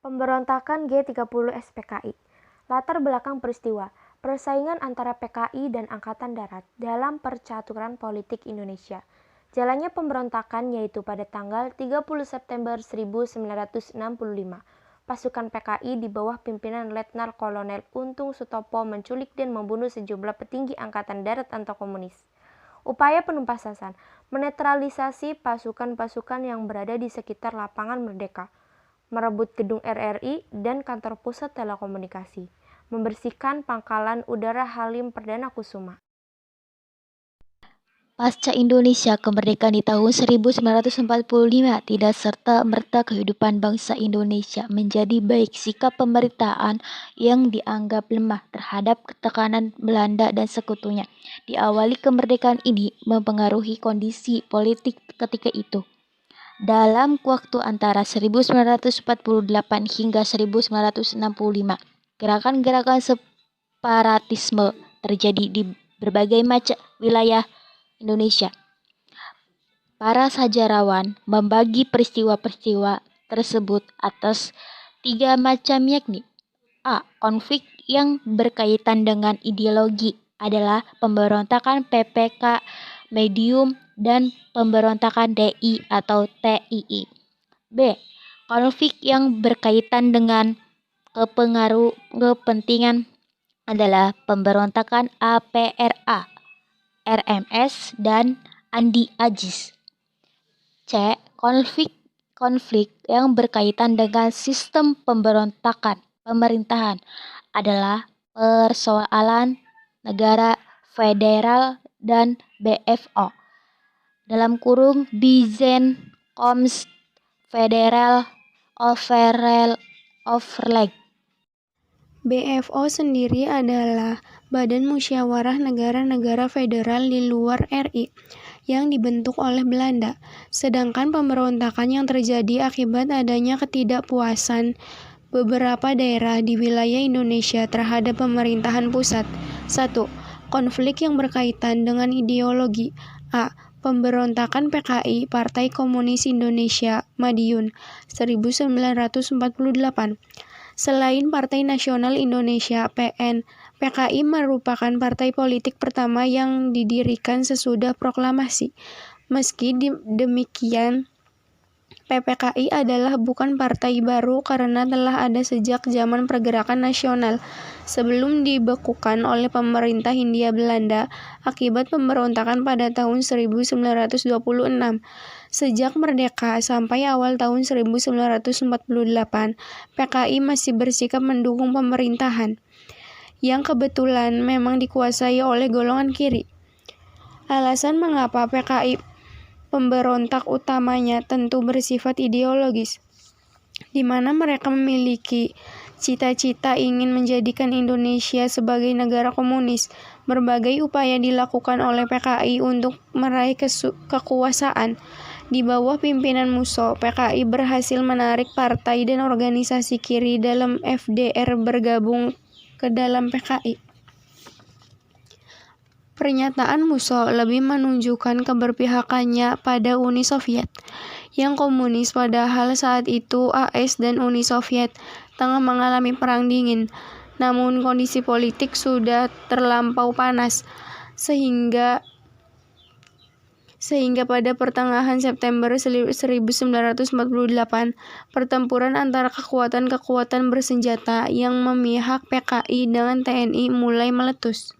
Pemberontakan G30 SPKI. Latar belakang peristiwa, persaingan antara PKI dan Angkatan Darat dalam percaturan politik Indonesia. Jalannya pemberontakan yaitu pada tanggal 30 September 1965, pasukan PKI di bawah pimpinan Letnan Kolonel Untung Sutopo menculik dan membunuh sejumlah petinggi Angkatan Darat atau komunis. Upaya penumpasan, menetralisasi pasukan-pasukan yang berada di sekitar lapangan Merdeka, merebut gedung RRI dan kantor pusat telekomunikasi, membersihkan pangkalan udara Halim Perdana Kusuma. Pasca Indonesia kemerdekaan di tahun 1945, tidak serta-merta kehidupan bangsa Indonesia menjadi baik. Sikap pemerintahan yang dianggap lemah terhadap tekanan Belanda dan sekutunya diawali kemerdekaan ini mempengaruhi kondisi politik ketika itu. Dalam waktu antara 1948 hingga 1965, gerakan-gerakan separatisme terjadi di berbagai macam wilayah Indonesia. Para sejarawan membagi peristiwa-peristiwa tersebut atas 3 macam, yakni: A. Konflik yang berkaitan dengan ideologi adalah pemberontakan PPK medium dan pemberontakan DI atau TII. B. Konflik yang berkaitan dengan kepentingan adalah pemberontakan APRA, RMS, dan Andi Agis. C. Konflik yang berkaitan dengan sistem pemerintahan adalah persoalan negara federal dan BFO (Bizen-Komst Federal Overleg). BFO sendiri adalah Badan Musyawarah Negara-Negara Federal di luar RI yang dibentuk oleh Belanda. Sedangkan pemberontakan yang terjadi akibat adanya ketidakpuasan beberapa daerah di wilayah Indonesia terhadap pemerintahan pusat. 1. Konflik yang berkaitan dengan ideologi. A. Pemberontakan PKI Partai Komunis Indonesia Madiun 1948. Selain Partai Nasional Indonesia (PN), PKI merupakan partai politik pertama yang didirikan sesudah proklamasi. Meski demikian, PPKI adalah bukan partai baru karena telah ada sejak zaman pergerakan nasional sebelum dibekukan oleh pemerintah Hindia Belanda akibat pemberontakan pada tahun 1926. Sejak merdeka sampai awal tahun 1948, PKI masih bersikap mendukung pemerintahan, yang kebetulan memang dikuasai oleh golongan kiri. Alasan mengapa PKI pemberontak utamanya tentu bersifat ideologis, di mana mereka memiliki cita-cita ingin menjadikan Indonesia sebagai negara komunis. Berbagai upaya dilakukan oleh PKI untuk meraih kekuasaan. Di bawah pimpinan Musso, PKI berhasil menarik partai dan organisasi kiri dalam FDR bergabung ke dalam PKI. Pernyataan Musso lebih menunjukkan keberpihakannya pada Uni Soviet yang komunis, padahal saat itu AS dan Uni Soviet tengah mengalami perang dingin. Namun kondisi politik sudah terlampau panas sehingga pada pertengahan September 1948, pertempuran antara kekuatan-kekuatan bersenjata yang memihak PKI dengan TNI mulai meletus.